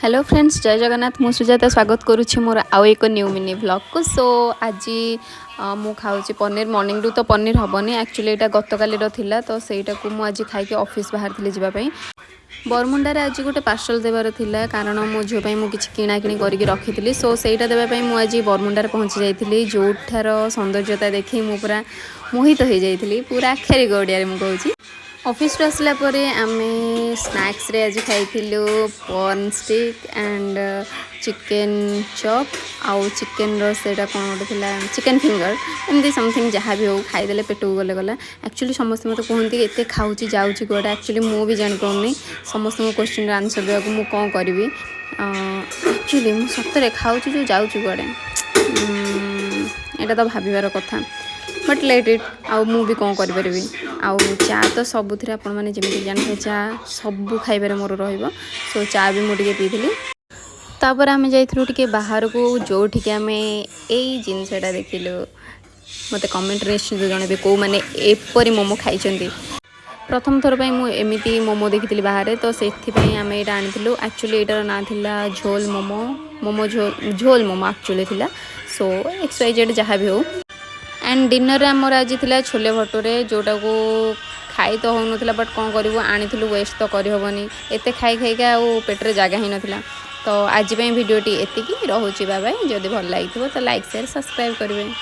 Hello friends, जय जगन्नाथ। मु सुजाता स्वागत करुँची मोर आउ एक न्यू मिनी व्लॉग को। सो आज मु खाऊँ पनीर। मॉर्निंग रू तो पनीर हेनी, एक्चुअली यहाँ गतकाली थिला तो सहीटा को मुझे खाई ऑफिस बाहर थी जावाई। बरमुंडार आज गोटे पार्सल देवार थिला, कारण मो झील मुझे किसी किणाकिणी करके रखी। सो सहीटा देवाई मुझे बरमुंडार पहुँची जाइली, जोठार सौंदर्यता देखी मु पूरा मोहित हो जाइली, पूरा आखिरी गड़िया मुझे। ऑफिस रू आसला परे आमे स्नैक्स रे आज खाइथिलु corn stick and chicken chop आउ चिकेन रो सेटा कोन गोटे थिला चिकेन फिंगर, एमती समथिंग जहाँ भी हो खाईदेले पेट को गले गला। एक्चुअली समस्त मत कहते एत खाऊँ जाऊँगी गोटे, एक्चुअली मु भी जानी समस्त क्वेश्चन आंसर देवाक मु कौन करी। एक्चुअली मु सतरे खाऊँ जो जाऊँगी गोटे, यहाँ तो भाबार कथा, बट लेट इट आउ मु भी कौन करी। आउ चा तो सबुथ आपण मैंने जमी जानते चा सबू खाइबार मोर रहिबो। सो चा भी मुझे पीली। तापर आम जाइए बाहर को, जोठिक आम यही जिनसटा देखिलु। मत कमेंट निश्चित जनइबे कौ मैंने एपरी मोमो खाई। प्रथम थर पर मुझे मोमो देखी बाहर, तो से आम यहाँ आनी। एक्चुअली यार ना था झोल मोमो, मोमो झोल मोमो एक्चुअली थिला। सो XYZ जहाँ भी हो। एंड डिनर रे आमर आज थिला छोले भटूरे, जोटा को खाई तो हो ना, बट कौन करूँ आनी वेस्ट तो करहबनी, एत खाई खाइका पेट्रे जगह ही नाला। तो आज भिडियोटी एतिकी रहुची। Bye bye. जदि भल लगी तो लाइक शेयर सब्सक्राइब करेंगे।